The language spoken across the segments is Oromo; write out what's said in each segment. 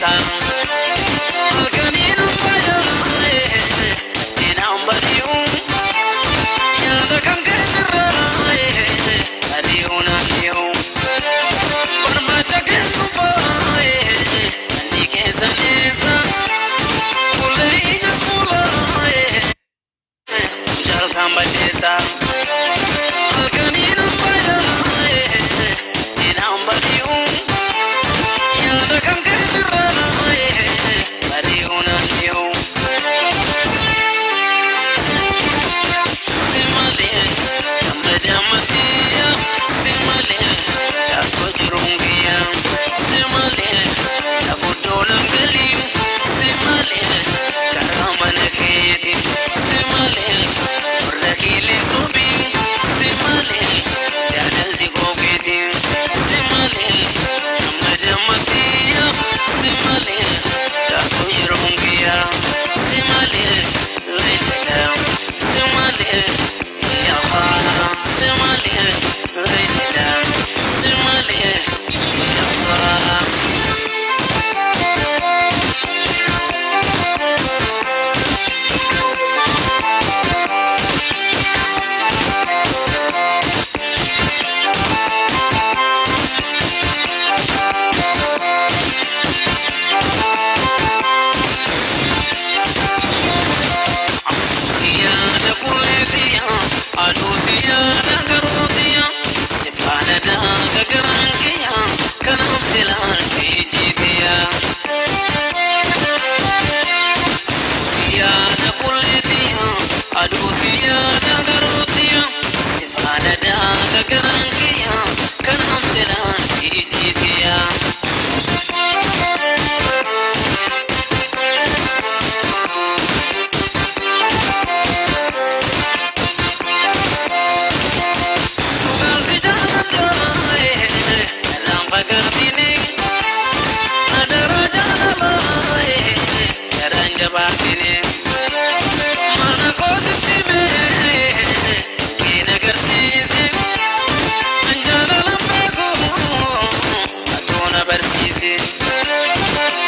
balleessa halkaniin fayyadae inaan badi'u yaada kan keessirraae adi'u naanniyuu barbaacha kennuufaae anni keessa neessa fuula ija fuulaae jalkaan balleessa halkaniin fayyadae inaan badi'u yaada kan keessirraae adi'u naanniyuu simalee dammadammatiyyaa simalee daakoo jirungiyyaa simalee daakoo lamgalii simalee karaa mana keeti simalee warra kiilee subii simalee jaalalti googeeti simalee dammadammatiyyaa simalee daakoo jirungiyyaa simalee leelilaa simalee yahaa simalee leelilaa simalee yahaa siyaada kulleetiyaa aduu siyaada garootiyaa sifaana daaga garaankiyaa kanaaf silaan fiijiitiyaa siyaada kulleetiyaa aduu siyaada garootiyaa sifaana daaga garaankiyaa kanaaf silaan fiijiitiyaa dhugaansi jaaladhaae irraan fagaatini adara jaalalaae garaan jabaatini mana koositti mee keen agarsiise an jaalalan beeku atoona barsiise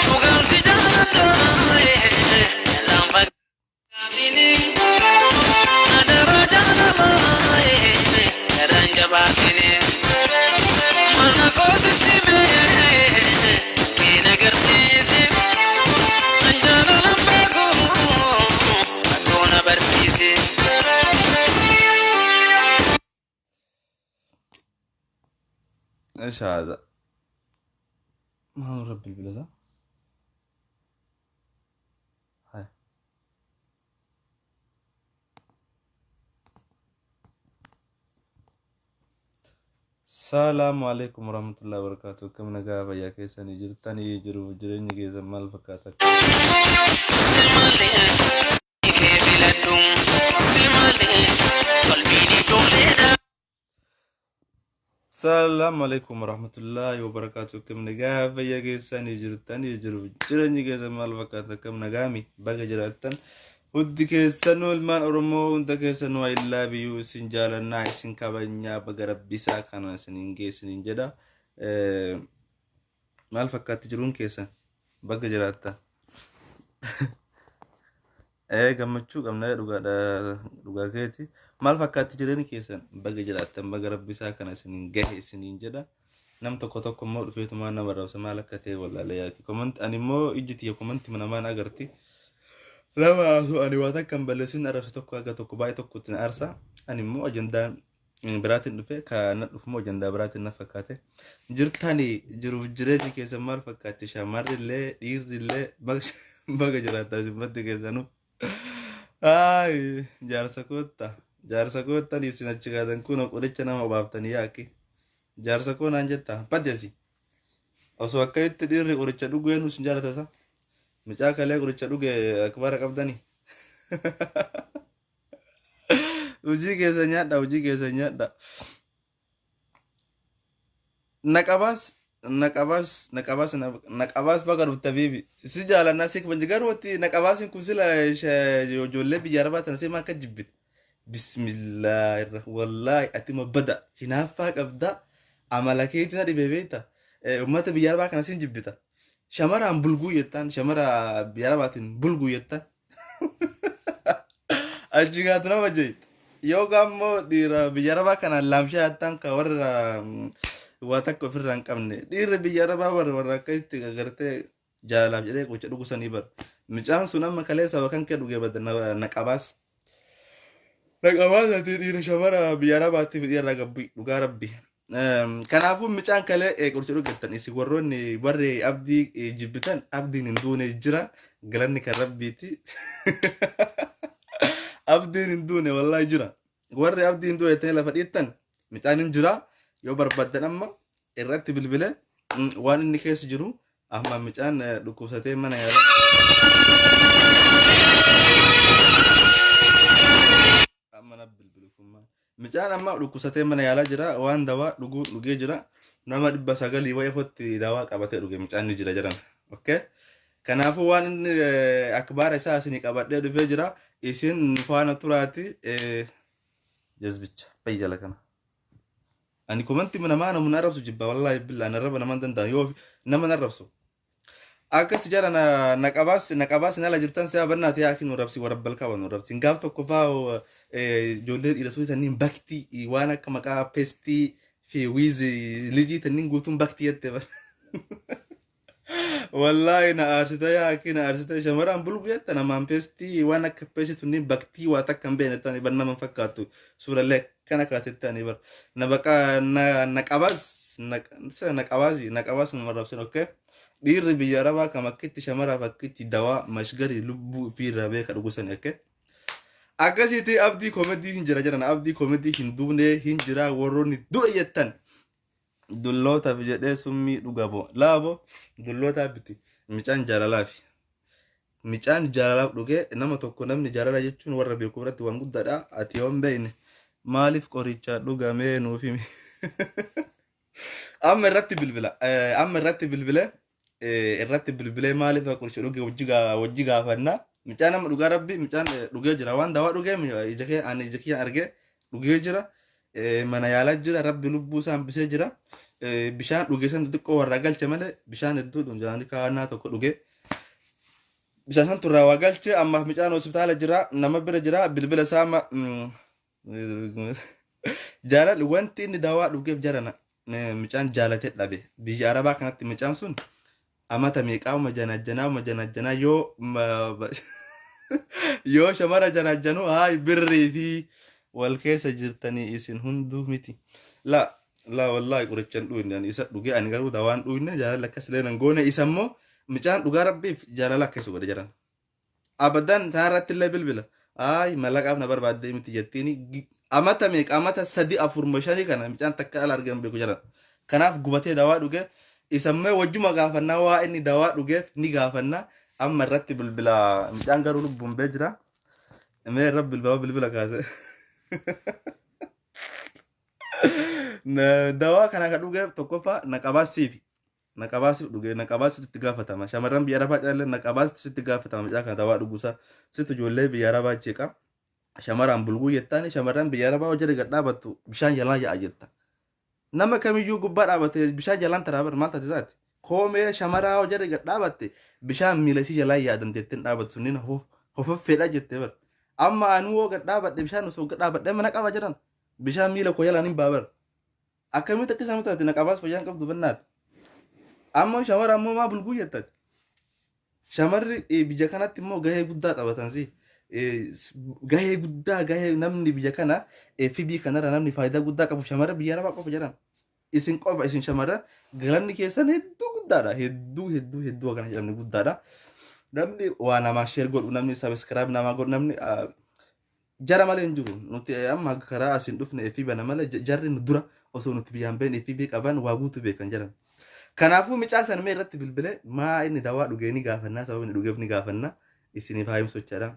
dhugaansi jaaladhaae irraan fagaatini adara jaalalaae garaan jabaatini mana koositti mee keen agarsiise an jaalalan beeku atoona barsiise ايش هذا؟ ما هو رب البلد ها؟ هاي السلام عليكم ورحمة الله وبركاته. كم نقابة يا كيسان يجرتني يجرو جرين كيسان مال فكاتك simalee kee filadhuun simalee qalbiin ijoolleedha السلام عليكم ورحمة الله وبركاته. كم نقابة يا كيسان يجرتني يجرو جرين كيسان مال فكاتك كم نقامي بقى جراتن ودي كيسان والمان أرمو وندا كيسان وإلا بيو سنجالا نايسن كابنيا بقرب بيسا كانا سنين كيسان جدا مال فكات جرون كيسان بقى جراتن gammachuu qabna dhugaa keeti maal fakkaatti jireen keessan baga jiraattan baga rabbi isaa kana isiniin gahe isiniin jedha nam tokko immoo dhufeetumaan nama rabsa maal akka ta'e wallaalee yaaki comment ani immoo ijjiti ya comment namaan agarti lama ani waa takkan balleessin arabsa tokko aga tokko baay'ee tokkotti arsa ani immoo ajandaan biraatiin dhufe kana dhufumoo ajandaa biraatiin na fakkaate jirtani jiruuf jireenya keessan maal fakkaatti shamarrillee dhiirrillee baga jiraattan simbatti keessanuu ay jaarsa koota ni sinachigaadan kun qoricha nama obaaftanii yaaki jaarsa koon anjetta padesi osoo akkaitti dhiirri qoricha dhuguu eenyu sin jaalatasa micaa kalee qoricha dhuge akbara qabdani hojii keessa nyaadha naqabaas baga dhufta bibi si jaalanna sik banjigarwati naqabaasin kun sila ijoollee biyya arbaa tan seema akka jibbit bismillahirrahmanirrahim wallahi ati mabada hinaaffaa qabda amala keetina dhibee beekta ummata biyya arbaa kana sin jibbita shamaraan bulguu jettaan shamara biyyarabaatiin bulguu jettaan achi gaatu nama jayit yoo gaammoo dhiira biyyarabaa kanaan laamshaa hattaan ka warra waa takka ofirraa hin qabne dhiirri biyyarabaa warra akkasitti gartee jaalaaf jedhee qocha dhugusanii bar micaan sun amma kalee saba kan kee dhugee badda naqabaas naqabaasati dhiira shamara biyyarabaatiif dhiirra gabbii dhugaa rabbi kanaafuu micaan kalee qursi dhugattan isi warroonni warri abdii jibbitan abdiin hin duune jira galanni kan rabbiiti abdiin hin duune wallahi jira warri abdii hin duune ta'e lafa dhiittan micaan hin jira yoo barbaddan amma irratti bilbile waan inni keessa jiru amma micaan dhukkubsatee mana yaala amma na bilbilu kumma micaan amma dhukkubsatee mana yaala jira waan dawaa dhugee jira nama 900 wayii fotti dawaa qabatee dhuge micaan ni jira jiran okay kanaafuu waan inni akbaara isaa isinii qabadhee dhufee jira isin faana turaati jazbicha fayyala kana ani komanti mana maana mun arabsu jibba wallahi billah ana raba naman dandan yoo naman arabsu akas jara naqabaas nala jirtan sa bannaati yaakin rabsi warabbal kawan rabsi ngaaf tokko faa jolle ila suuta nin bakti waan akka maqaa pesti fi wizi liji tanin guutun bakti yette wallahi na arsita yaakin arsita shamaraan bulgu yetta namaan pesti waan akka pesti tunin bakti waa takkan beenetan banna man fakkaatu sura lek kana kaatettani bar na baqa naqabaas mun rabsin okay dhiirri biyyarabaa kam akkitti shamaraaf akkitti dawaa mashgari lubbuu fi rabee ka dhugusan okay akkasitti abdii komedii hin jira jiran abdii komedii hin duune hin jira warroonni du'e jettan dullootaaf jedhee summii dhugabo laabo dullootaaf biti micaan jaalalaaf dhugee nama tokko namni jaalala jechuun warra beeku biratti waan guddaadha ati yoon beeyne maaliif qoricha dhugamee nuuf himi amma irratti bilbile maaliif qoricha dhuge wajji gaafannaa micaan amma dhugaa rabbi micaan dhugee jira waan dawaa dhugee ija kee argee dhugee jira mana yaalaa jira rabbi lubbuu isaa hambisee jira bishaan dhugee san xiqqoo warraa galche malee bishaan hedduu dhunjaanii kaawannaa tokko dhugee bishaan san turraa waa galche ammaaf micaan hospitaala jira nama bira jira bilbila saama jaalal wanti inni dawaa dhugeef jarana micaan jaalatee dhabe biyya arabaa kanatti micaan sun amata meeqaa majanajjanaa yoo shamara janajjanu haay birrii fi wal keessa jirtanii isin hunduu miti la wallahi qorichan dhuunne ani isa dhugee ani garuu dawaan dhuunne jaalala akkas leenan goone isa immoo micaan dhugaa rabbiif jaalala akkas godhe jedhan abadan taarratti illee bilbila haay mallaqaaf na barbaadde miti jettiini amata meeqa amata 3-4-5 kana micaan takka ala argan beeku jedhan kanaaf gubatee dawaa dhugee isamma wajjuma gaafannaa waa inni dawaa dhugeef ni gaafannaa amma irratti bilbila micaan garuu lubbuun bee jira mee irra bilbila kaase dawaa kana ka dhugeef tokkoffaa naqabaasiif dhugee naqabaasitti itti gaafatama shamarran biyya arabaa caallee naqabaasitti sitti gaafatama micaa kana dawaa dhuguusaa sitti ijoollee biyya arabaa jeeqa shamarran bulguu jettaani shamarran biyya arabaa hojjete gad dhaabattu bishaan jalaan yaa'a jetta nama kamiyyuu gubbaa dhaabate bishaan jalaan taraabar maal taate isaati koomee shamaraa hojjete gad dhaabatte bishaan miila isii jalaan yaadan jetteen dhaabattu sunniin hofaffeedha jettee bar amma anuu hoo gad dhaabadhe bishaan osoo gad dhaabadhe mana qaba jiran bishaan miila koo jalaan hin baabar akkamitti akka isaan taate naqabaas fayyaan qabdu bannaati amma shamara ammoo maa bulguu jettati shamarri biyya kanatti immoo gahee guddaa taphatansi gahee guddaa gahee namni biyya kana fibii kanarra namni faayidaa guddaa qabu shamara biyya arabaa qofa jedhan isin qofa isin shamara galanni keessan hedduu guddaadha hedduu akkana jedhamni guddaadha namni waa namaa sheer godhu namni sabiskiraayib namaa godhu namni jara malee hin jiru nuti amma karaa asin dhufne fi bana malee jarri nu dura osoo nuti biyyaan been fi qaban waa guutu beekan jedhan kanaafuu micaa san mee irratti bilbile maa inni dawaa dhugee ni gaafannaa sababa inni dhugeef ni gaafannaa isiniif haa himsu jechaadha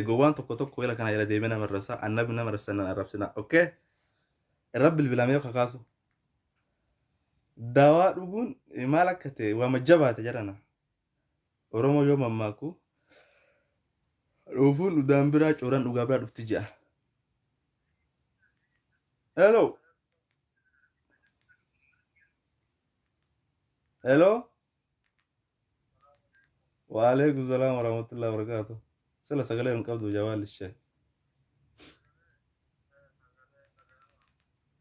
gowwaan tokko ila kana ila deemee nama arrabsaa annabi nama arrabsannan arrabsina okay irra bilbilamee kakaasu dawaa dhuguun maal akka ta'e waa majjabaate jedhana oromoo yoo mammaaku dhufuun dhudhaan biraa cooran dhugaa biraa dhufti ji'a hello وعليكم السلام ورحمة الله وبركاته. سلا سقلين قبض جوال الشاي.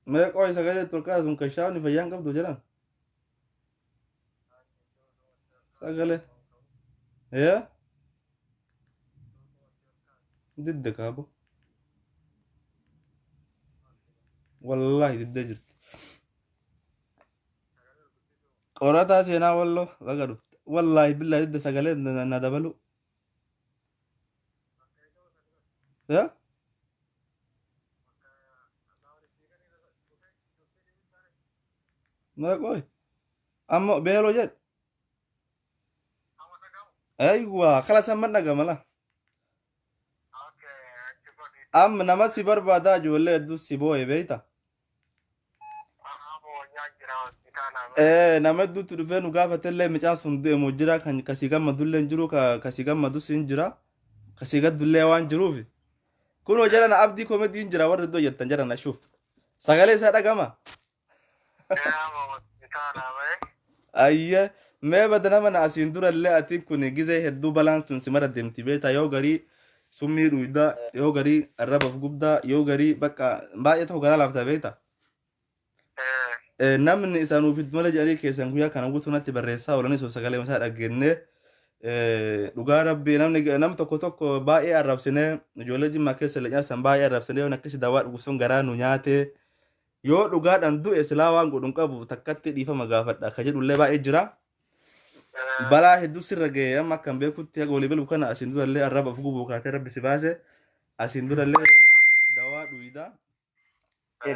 ما يقوي سقلين تركاز مكشاني فيان قبض جلان. سقلين. يا ضدك أبو. والله ضد جرت. قراتا سينا والله بقدر. والله بالله ضد سقلين ندبلو. يا ما يقوي. أما بيلو جد. أيوة خلاص أمنا قملا. أم نمسي بربادا جولة دوس سيبوي بيتا. Nama tu dhufe nu gaafatallee mucaan sun deemu jira kan kasii gammadullee hin jiru kasii gammadus hin jira kasii gaddullee waan jiruuf kunoo jala na abdii koomedii hin jira warra iddoo jettan jara na shuuf sagalee isaa dhagama ayye mee bada nama na asiin durallee ati kun gizee hedduu balaan tun si mara deemti beeta yoo garii summii dhuyidaa yoo garii arrabaaf gubdaa yoo garii bakka baay'ee ta'u garaa laafta beeta namni isaanuu fidmala jedhanii keessan guyyaa kana guutuunatti barreessaa oolanii soo sagalee masaa dhageenne dhugaa rabbii nam tokko baay'ee arrabsinee ijoollee jimmaa keessa leenyaasan baay'ee arrabsinee yoo akkasi dawaa dhugusun garaa nu nyaate yoo dhugaadhaan du'e silaa waan godhun qabu takkatti dhiifama gaafadha ka jedhullee baay'ee jira balaa hedduu sirra ga'e amma akkan beekutti haga walii bilbu kana asiin durallee arrabaaf gubuu kaatee rabbi si baase asiin durallee dawaa dhuyidaa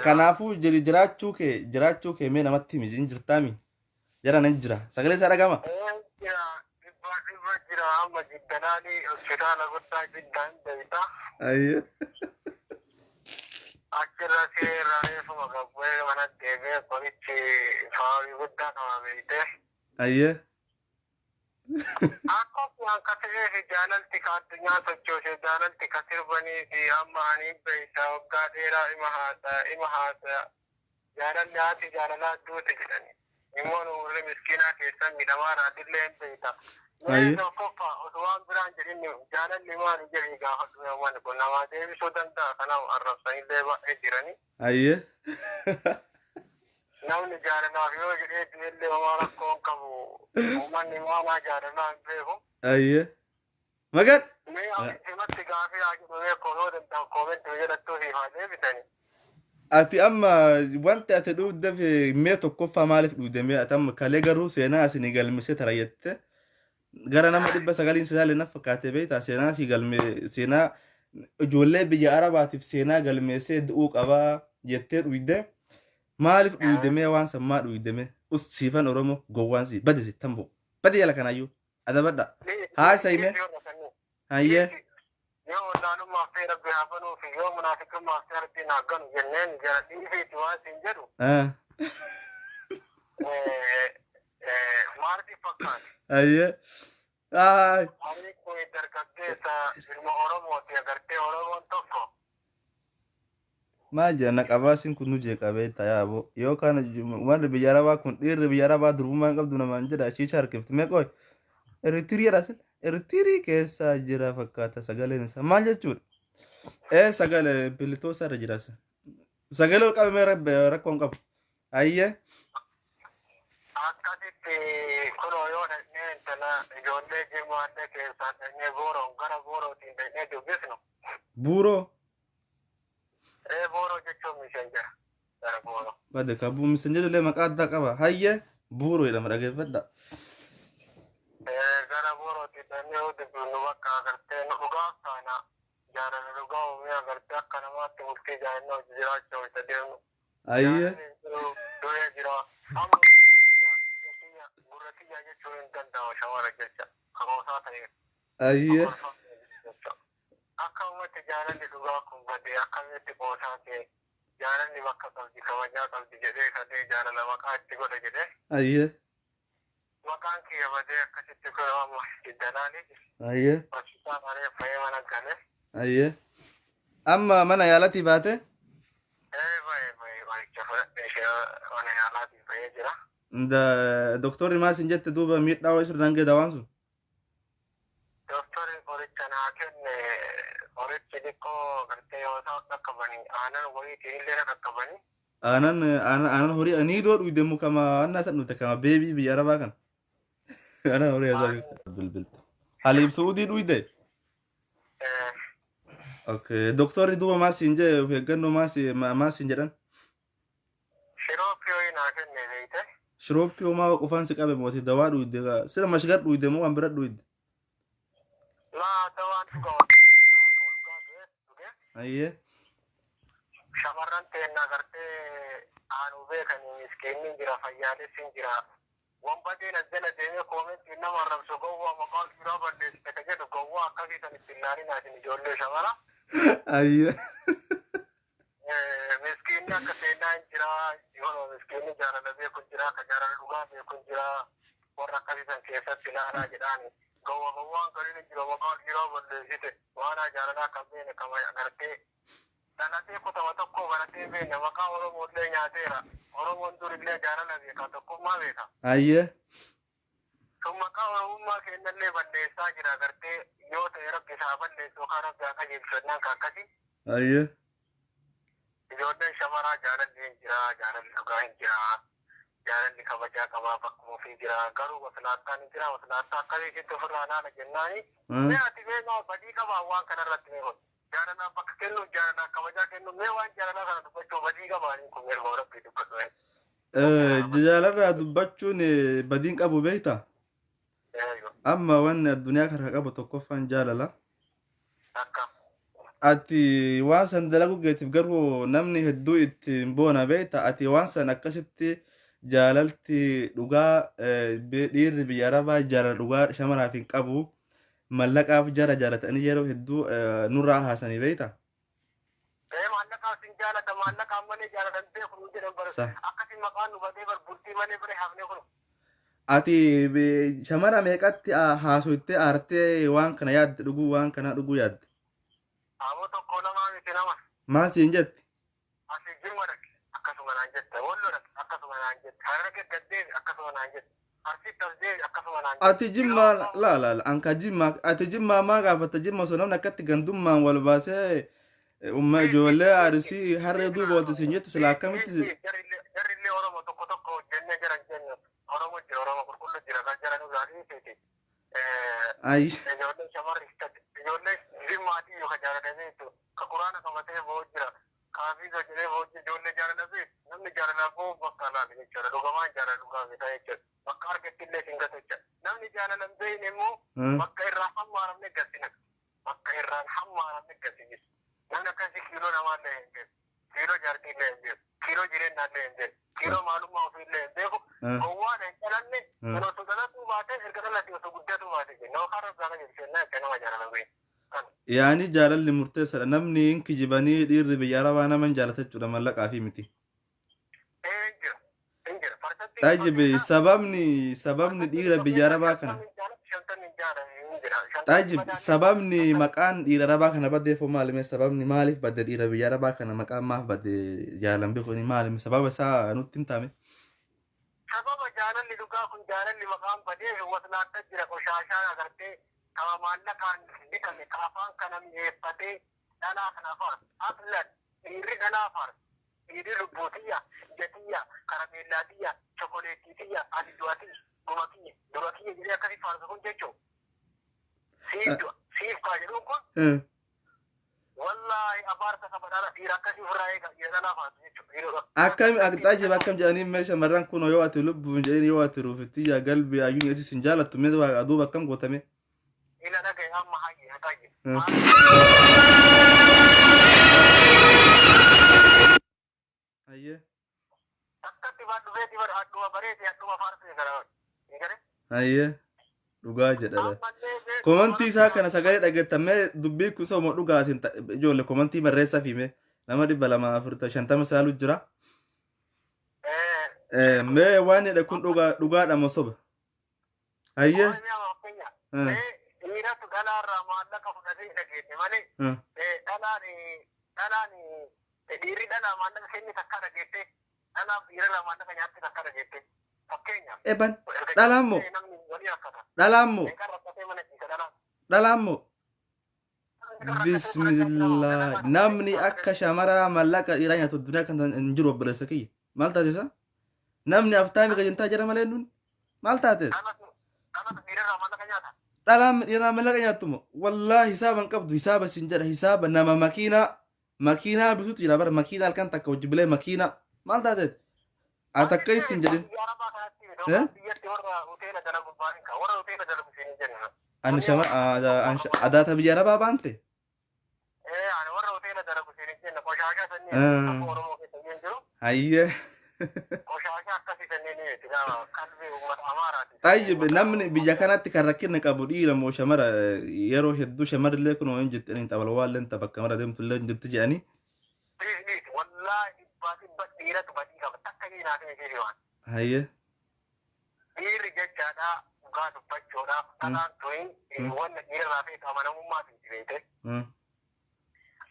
kanaafuu jiraachuu kee mee namatti himi hin jirtaami jara nan jira sagalee isaa dhagama ayye achirra seeraareefuma gabbee mana deemee qorichi faabii guddaa qabameeyte ayye akkuma akka ta'eef jaalalti ka addunyaa sochoosee jaalalti ka sirbanii fi amma ani beeysa waggaa dheeraa ima haasa jaalalli haati jaalalaa duute jedhani immoo nuurri miskiinaa keessan midhamaa raatillee hin beeyta Meeshaa qofa osoo waan biraan jedhin jaalalli maali jedhii gaafadhu namoonni kun namaa deebisuu danda'a kanaaf arrabsanillee baay'ee jirani. Ayye. Namni jaalalaaf yoo jedhee du'ellee homaa rakkoo hin qabu uummanni maanaa jaalalaa hin beeku. Ayye. Magan. Mee himatti gaafii haa jedhu mee kooloo danda'u koomentii jedhattuu fi haa deebisani. Ati amma wanti ati dhuudhaaf mee tokkoffaa maaliif dhuudhamee ati amma kalee garuu seenaa asin galmisee tarayyette gara nama 900 saalee na fakkaatee beektaa seenaa si galme seenaa ijoollee biyya Arabaatiif seenaa galmeessee du'uu qabaa jettee dhuudde maaliif dhuudhamee waan sammaa dhuudhamee ussiifan Oromoo gowwaansi badise tambo badi yala kanaayyuu adabadha haa sayme hayyee yoo wallaalummaa fi rabbi haa banuu fi yoo munaafiqummaa fi rabbi naa ganu jenneen jara dhiifiitti waan siin jedhu maalti fakkaata. Ayye. Ay. Ani kun dargaggeessa ilma Oromooti agartee Oromoon tokko. Maal jenna qabaasin kun nu jeeqabee tayaabo yoo kana warri biyya Arabaa kun dhiirri biyya Arabaa durbummaa qabdu namaan jedha shiisha harkifte meeqooy Eritiriyaa sin Eritirii keessa jira fakkaata sagaleen isaa maal jechuudha sagalee bilitoosa irra jira sagalee ol qabamee rakkoon qabu ayyee. Akkasitti kunoo yoo dhaqnee intala ijoollee jirmaadde keessaa dhaqnee booroon gara boorootiin dhaqnee dubbisnu. Buuroo. Booroo jechuun miseenjera gara booroo. Bade kabuu miseenjerrillee maqaa addaa qaba hayyee buuroo jedhama dhageeffadha. Gara boorootiin dhaqnee yoo dubbisnu bakka agartee nu dhugaa kaana jaalala dhugaa uumee agartee akka namaatti murtii jaallannoo jiraachuu isa deemnu. Ayyee. Duree jira. Gurratiyyaa jechuun hin danda'u shawara jecha kakoosaa ta'e. Ayyee. Akka ummatti jaalalli dhugaa kun badee akkamitti qoosaa ta'e jaalalli bakka qabdi kabajaa qabdi jedhee kadhee jaalala maqaa itti godha jedhee. Ayyee. Maqaan kiyya badee akkasitti godhama iddalaani. Ayyee. Barsiisaa malee fayee mana gale. Ayyee. Amma mana yaalatii baate? Baay'ee baay'ee fudhadhee mana yaalaatii fayee jira. Doktorri maal sin jette duuba miidhaa wayii sirnaan gee dawaan sun? xixiqqoo gartee yoo ta'u dhaqqabanii aanan wayii illee dhaqqabanii. Aanan horii ani doo dhuide mu kama anna san dhute kama beebii biyya arabaa kan. Aanan horii asaa bilbilta. Haliib Suudii dhuide. Okay, doktorri duuba maal siin jee of eeggannoo maal siin jedhan? Shirooppii naa kenne beeyte. Shirooppii homaa qofaan si qabe mootii dawaa dhuide sira mashgar dhuide moo waan bira dhuide? Laa dawaan dhugaa wantiisee dawaa kama dhugaa dhuge. Ayyee. Shamarran teennaa gartee aanuu beekanii miskiinni jira fayyaalessi jira. Wambadeen as jala deemee koomentii nama arrabsu gowwaa maqaan suuraa balleessite ka jedhu gowwaa akkasii san itti ilaalinaatiin ijoollee shamara. Ayyee. Miskiinni akka seenaa hin jira yoo miskiinni jaalala beeku jira ka jaalala dhugaa beeku jira warra akkasii san keessatti ilaalaa jedhaan gowwaan galiin jira maqaan suuraa balleessite waan jaalalaa kan beene kama agartee dhalatee kutama tokko baratee beene maqaa Oromoollee nyaateera. Oromoon durillee jaalala beeka tokkummaa beeka. Ayyee. Sun maqaa Oromummaa kennallee balleessaa jira gartee yoo ta'e rabbi isaa balleessu yookaan rabbi akka jeelchannaan kan akkasii. Ayyee. Ijoolleen shamaraa jaalalli hin jira, jaalalli dhugaa hin jira, jaalalli kabajaa qabaa bakkuma ofii jira, garuu waslaattaan hin jira, waslaattaa akkasii sitti ofirraa naana jennaani. Mee ati beekaa badii qabaa waan kanarratti mee hodhu. Jaalalaa bakka kennu jaalalaa kabajaa kennu mee waan jaalalaa kana dubbachuu badii qabaanii kun erga rabbii dubbatu. Jaalalaa dubbachuun badiin qabu beektaa? Amma wanni addunyaa kana qabu tokkoffaan jaalala. Akka. Ati waan san dalagu geetiif garuu namni hedduu ittiin boona beekta. Ati waan san akkasitti jaalalti dhugaa dhiirri biyya arabaa jaalala dhugaa shamaraaf hin qabu. Mallaqaaf jara jaalatanii yeroo hedduu nurraa haasanii beekta. Mallaqaaf sin jaalata mallaqaan malee jaalatan beeku nu jedhan bara akkasii maqaan nu badee bar bultii malee bira hafnee kun. Ati shamara meeqatti haasoittee aartee waan kana yaadde dhuguu waan kana dhuguu yaadde? Ammoo tokko namaa miti nama. Maal siin jetti? Asii jimma dhaqe akkasuma naan jette wallo dhaqe akkasuma naan jette hararge gaddeebi akkasuma naan jette. Ati jimma la anka jimma ati jimma maa gaafata jimma so namni akkatti gandummaan wal baasee umma ijoollee arsii harree duuba walitti siin jettu sila akkamitti jarrillee Oromoo tokko jennee jaran jennu Oromoo jira Oromoo qulqulluu jira kan jaran uraatii feeti. Ijoollee shamarri ijoollee jimmaatii yoo ka jaalatanii ka quraana qabatee ba'uu jira. Kaafii sochiilee ba'uu ijoollee jaalatanii namni jaalalaa ba'uu bakka laala jechuudha dhugamaan jaalala dhugaa beekaa jechuudha. Bakka argattillee sin gatucha. Namni jaalalan beeyne immoo bakka irraa hammaaramne gatsina. Bakka irraan hammaaramne gatsina. Namni akkasii kiiloo namaallee hin beeku. Kiiloo jaartiillee hin beeku. Kiiloo jireenyaallee hin beeku. Kiiloo maalummaa ofiillee hin beeku. Gowwaan hin dhalanne kan osoo dhalatuu baate erga dhalate osoo guddatu baate jenna. Yookaan rabbiin ajjeesennaa akka nama jaalalan beeku. Yaani jaalalli murteessaadha. Namni hin kijibanii dhiirri biyya arabaa nama hin jaalatachuudha mallaqaa fi miti. Tajibe sababni dhiira biyya arabaa kana. Tajib sababni maqaan dhiira arabaa kana baddeefoo maalime sababni maaliif badde dhiira biyya arabaa kana maqaan maaf badde jaalan beekoni maalime sababa isaa nutti hin taame. Sababa jaalalli dhugaa kun jaalalli maqaan badee waslaatta jira qoshaashaa agartee kama maallaqaan bitame kaafaan kana mi'eeffatee dhalaa kana faarsu aslan dhiirri dhalaa faarsu. Dhiirri lubbuutiyya, ijatiyya, karameellaatiyya, chokoleettiitiyya, adiduwatiyya, gumakiyya, durakiyya jedhee akkasii faarsu kun jechuun. Siif kaa jedhuun kun. Wallaahi abaarsa sabadhaadha dhiira akkasii ofirraa eega dhiira faarsu jechuudha. Akkam jedhanii mee shamarran kun yoo ati lubbuun jedhanii yoo ati ruufitiyya galbii ayyuun eetis hin jaalattu mee duuba akkam gootame. Ila dhagaye amma hayyee haqayye. Ayyee. Akkatti waan dhufeeti bara adduma bareeti adduma faarsee gara. Ayyee. Dhugaa jedhadha. Komantii isaa kana sagalee dhageettamee dubbii kun isa dhugaatiin ijoollee komantii barreessaa fi nama 250 saalu jira. Mee waan jedhe kun dhugaadha moo soba? Ayyee. Dhiiratu dhalaarraa maallaqa fudhatee dhageesse malee dhalaan dhiirri dhalaa maallaqa kenni takka dhageesse dhalaaf dhiirarraa maallaqa nyaatti takka dhageesse fakkeenyaaf. Eban dhalaan moo? Dhalaan moo? Dhalaan moo? bismillah namni akka shamara mallaqa dhiiraa nyaatu addunyaa kan hin jiru obboleessa kiyya maal taate isa namni aftaami qajentaa jira malee nun maal taate dhalaan dhiiraa mallaqa nyaattumo wallaahi hisaaba hin qabdu hisaaba sin jedha hisaaba nama makiinaa bituutu jira bara makiinaa halkan takka hojii bilee makiinaa maal taateet ati akka ittiin jedhin ani shama adaata biyya arabaa baante hayye طيب نمني بيجاكنات كركنا كابودي لما شمرة يروح يدو شمرة لكن وين جت أنت ولا والله أنت بكاميرا دم تقول لين جت جاني والله بس بديرة بديرة بتكلم نادي جيران هيا دير جت جانا قاد بجورا أنا توين وانا دير رافي كمان ما تجيبه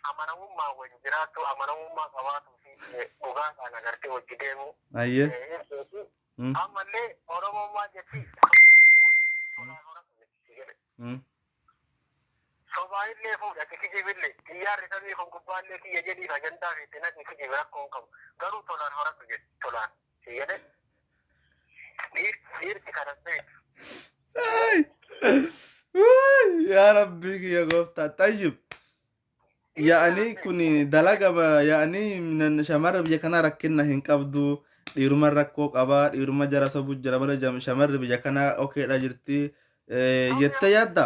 أمانة ما وجدراتو أمانة ما كواتو في بوغان أنا قرتي وجديمو هيا أمالي أورو ما جتي سوباي لي فوق أكيد جيبلي تيار رسالة فوق قبالي كي يجري رجندا في تنا كي جيبرا كونكم قالوا تولان هورا تجت تولان سيادة دير تكرسي يا ربي يا غوفتا طيب يعني كوني دلقة يعني من شمر بيجكنا ركنا هنكبدو dhiiruma rakkoo qabaa dhiiruma jara sabu jara mala shamarri biyya kana okay dha jirti jette yaadda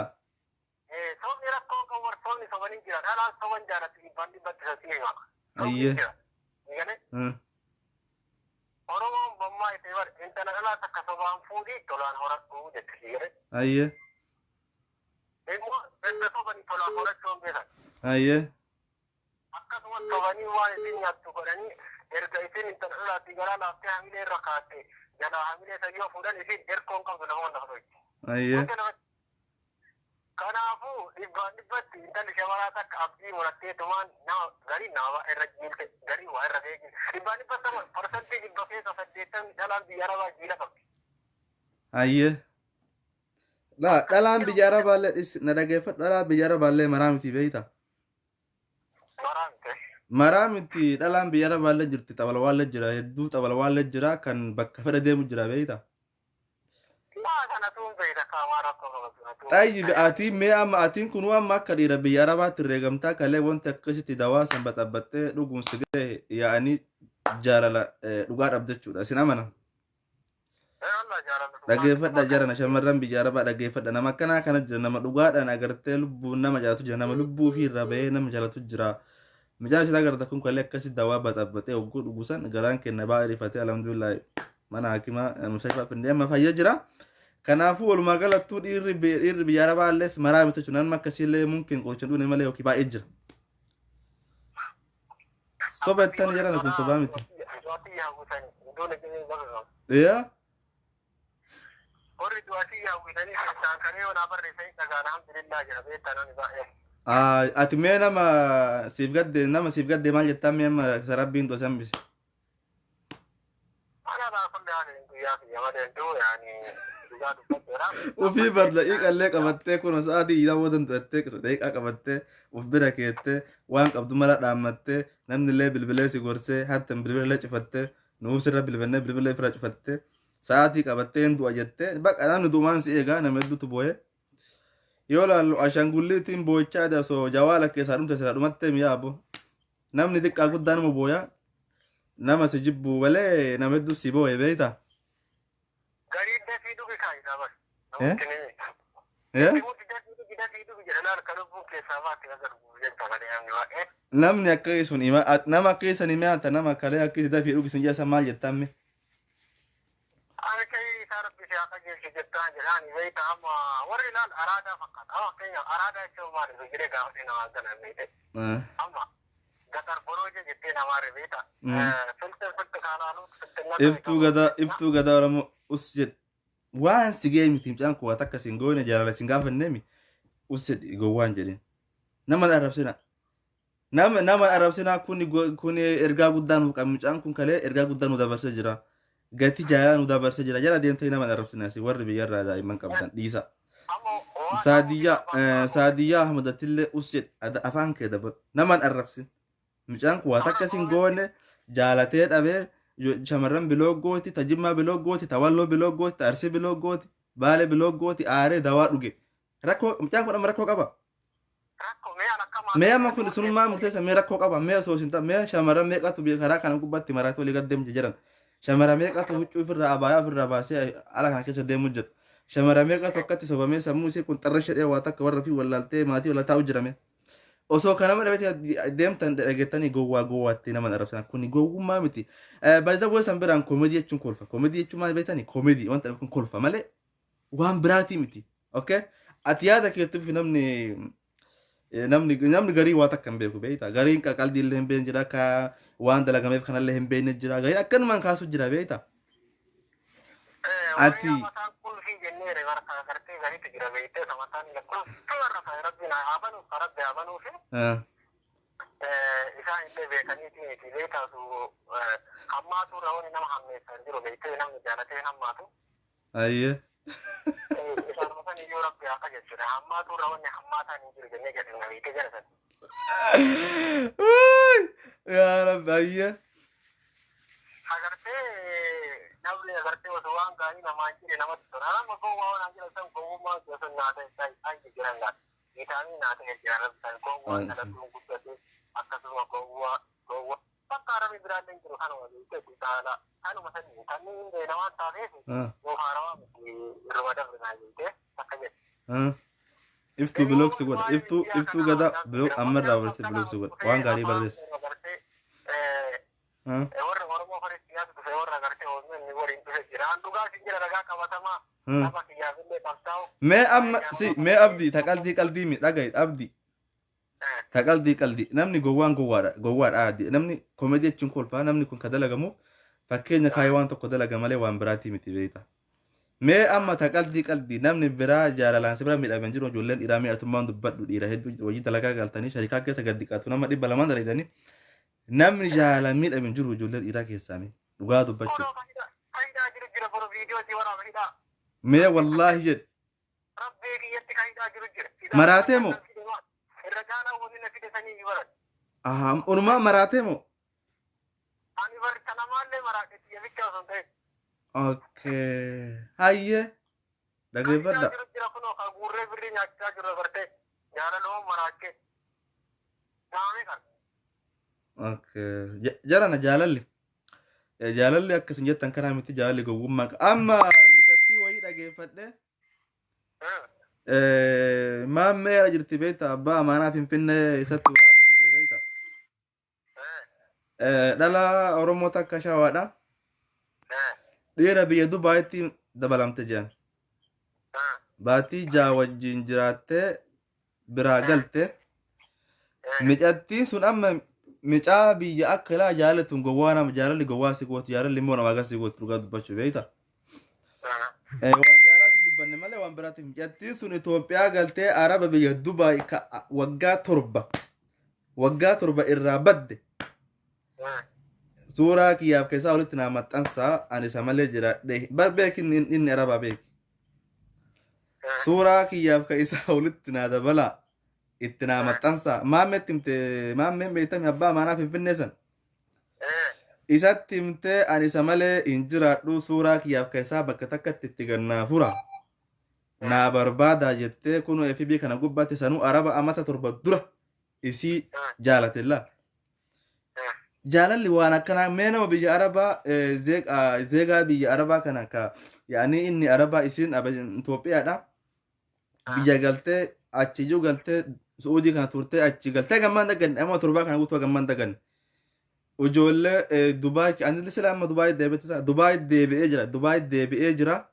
sobni rakkoo kan wartoonni sobanii jira dhalaan soban jaalatti bandi batti sasiima ayye oromoon bommaa itti bar intala dhalaa takka sobaan fuudhii tolaan horadhuu jette siire ayye immoo enne sobanii tolaan horachuun beekan ayye akkasuma sobanii waan isin nyaattu godhanii erga isin intala dhalaatti garaa laaftee hamilee irra kaatte jalaa hamilee sayyoo fuudhan isin erkoon qabdu namoonni hafoitti ayye kanaafuu dhibbatti intalli shamaraa takka abdii muratteetumaan nama garii nama irra jiilte garii waa irra beekin dhibbatti parsantii dhibba keessa 80 dhalaan biyya arabaa jiila qabdi ayye dhalaan biyya arabaallee na dhageeffadhu dhalaan biyya arabaallee maraa miti beeyta maramiti dalam biara balle jirti tabal walle jira heddu tabal walle jira kan bakka feda demu jira beita la kana tun beita kamara ko tayyib ati me amma atin kunu amma kadira biara ba tiregamta kale wonta akkasiti dawasan batabatte dugun sige yani jarala duga dabdachuudha sinamana dhageeffadha jarana shamarran biyyara ba dhageeffadha nama kana jira nama dhugaadhaan agartee lubbuu nama jaalatu jira nama lubbuu fi irra bahee nama jaalatu jira mijaan sida garta kun kale akkasi dawaa batabatee oguu dhugusan garaan kenna baarifatee alhamdulillah mana hakima musayfa findee ma fayya jira kanaafuu walumaa galattuu dhiirri biyyara baalles maraa mita chunan makkasiillee mumkin qochan dhuune malee yookiin baay'ee jira sobattan jarana kun sobaa miti yaa warri du'aatii yaawwitanii saankanee wana barreessanii dhagaan alhamdulillah jira beektaa namni baay'ee ati mee nama siif gadde maal jettaan mee amma sarabbiin tu asan bise ufii barda'ii qallee qabattee kun sa'aatii daawwatan tu'attee daqiiqaa qabattee uf bira keettee waan qabdu mala dhaammattee namni illee bilbilee si gorsee hattan bilbilee cufattee nuuf sirra bilbilnee bilbilee fira cufattee sa'aatii qabattee hin du'a jettee baqa namni du'umaan si eegaa nama hedduutu boo'ee yoo laallu ashangulliitiin boo'ichaa dasoo jawaala keessaa dhumte sira dhumattee miyaabo namni xiqqaa guddaa nama boo'aa nama si jibbu malee nama hedduu si boo'e beeyta gariidda fi dhugi kaayidha bar namni akka sun nama akka isan himaata nama kalee akka isi dafii dhugi sin jeessa maal jettamme iftuu gadaa oromoo us jedh waan si gee miti mucaan kun takka sin gooyne jaalala sin gaafannemi us jedh gowwaan jedhin nama arrabsinaa kun ergaa guddaa nuuf qabu mucaan kun kalee ergaa guddaa nu dabarsee jira gati jaalala nu dabarsee jira jala deemtee nama arrabsinaa si warri biyyarraa daa'imman qabdan dhiisa Saadiyaa Ahmadatillee usjed afaan kee daba naman arrabsin. Mucaan kun waa takka sin goone jaalatee dhabee shamarran biloo gooti, tajimmaa biloo gooti, tawalloo biloo gooti, tarsii biloo gooti, baalee biloo gooti, aaree dawaa dhuge. Rakkoo mucaan kun amma rakkoo qaba. Mee amma kun sunummaa murteessa mee rakkoo qaba mee osoo isin mee shamarran meeqatu karaa kana gubbatti maraatee walii gad deemu jedhan. Shamarran meeqatu huccuu ofirraa abaayaa ofirraa baasee ala kana keessa deemu jedhu. Shamarran meeqatu akkatti sobamee sammuu isii kun xarra shedhee waa takka warra fi wallaaltee maatii wallaaltaa hojjetame. Osoo kana nama deemtan dhageettanii gowwaatti nama arrabsan kun gowwummaa miti. Baay'isa bu'ee san biraan koomedii jechuun kolfa. Koomedii jechuun maal beektanii koomedii wanta kun kolfa malee waan biraatii miti. Okay? Ati yaada keetti namni garii waa takka hin beeku beektaa. Gariin qaqaldii illee hin beekne jira ka waan dalagameef kanallee hin beekne jira. Gariin akkanumaan kaasu jira beektaa. Ati isaan illee beekaniiti miti beekaasu hammaatu raawwanni nama hammeessan jiru beektee namni jaalatee hammaatu. Ayyee. Isaan masan iyyuu rabbi akka jechuudha hammaatu raawwanni hammaataan hin jiru jennee gadhinna beektee jedhatan. Yaa rabbi ayyee. Agartee namni agartee osoo waan gaarii namaan jire namatti tola. Nama gowwaa waan jira san gowwummaa osoo nyaata isaan jiran laata. Vitamin nyaata jiran san gowwaa dhalattuu guddate akkasuma gowwaa bakka arabi biraallee jiru kanuma beekte taala kanuma sanii kanneen beena waan taateef yoo haarawaa miti irra dabrinaa jettee akka jedhe. Iftuu bilooksi godha iftuu gada bilook ammarraa barreesse bilooksi godha waan gaarii barreesse. Warra Oromoo Faristiyaatu dhufe warra agartee oolmeen ni waliin dhufe jira. Dhugaa si jira ragaa qabatamaa nama kiyyaafillee qabsaa'u. Mee amma mee abdii taqaldii mi dhaga'i abdii. Taqaldii namni gowwaadha addi namni koomedii jechuun kolfaa namni kun ka dalagamu fakkeenya kaayee waan tokko dalaga malee waan biraatii miti beekta. Mee amma taqaldii namni biraa jaalalaan si bira miidhaman jiru ijoolleen dhiiraa miidhatummaan dubbadhu dhiira hedduu hojii dalagaa galtanii sharikaa keessa gad dhiqaatu nama 200 dalaydanii namni jaalaan miidhaman jiru ijoolleen dhiiraa keessaami dhugaa dubbachuu. Mee wallaahi jedhe. Maraatee moo? Onumaa maraatee moo? Okay. Hayyee. Dhageeffadha. Okay. Jarana jaalalli akkasin jettan kanaa miti jaalalli gowwummaa amma micattii wayii dhageeffadhe. Maammeera jirti beekta abbaa amaanaa finfinnee isatti haasofsiise beekta. Dhala Oromoo takka shawaadha. Dhiira biyya Dubaayitti dabalamte jedhan. Baatii jaa wajjin jiraattee biraa galte. Micattiin sun amma micaa biyya akka ilaa jaalatuun gowwaa nama jaalalli gowwaa si gooti jaalalli immoo nama agarsiis gooti dhugaa dubbachuu beekta. Waan jaalaatu dubbanne malee waan biraatiif micattiin sun Itoophiyaa galtee Araba biyya Dubaay waggaa torba irraa badde. Suuraa kiyyaaf keessaa walitti naa maxxansaa ani isa malee jiraadhe beeki inni Arabaa beeki. Suuraa kiyyaaf keessaa walitti naa dabalaa itti naa maxxansaa maammeetti himte maammeen beektami abbaa amaanaa finfinnee san. Isatti himtee ani isa malee hin jiraadhu suuraa kiyyaaf keessaa bakka takkatti itti gannaa fura. Naa barbaadaa jettee kunoo FB kana gubbaatti sanuu Araba amata 7 dura isii jaalatella. Jaalalli waan akkanaa mee nama biyya Arabaa zeegaa biyya Arabaa kana ka yaani inni Arabaa isiin Itoophiyaadha. Biyya galtee achiyyuu galtee Suudii kana turtee achi galtee gammaan daganne amma torbaa kana guutuu gammaan daganne. Ijoollee Dubaay ani sila amma Dubaay deebi'ee jira.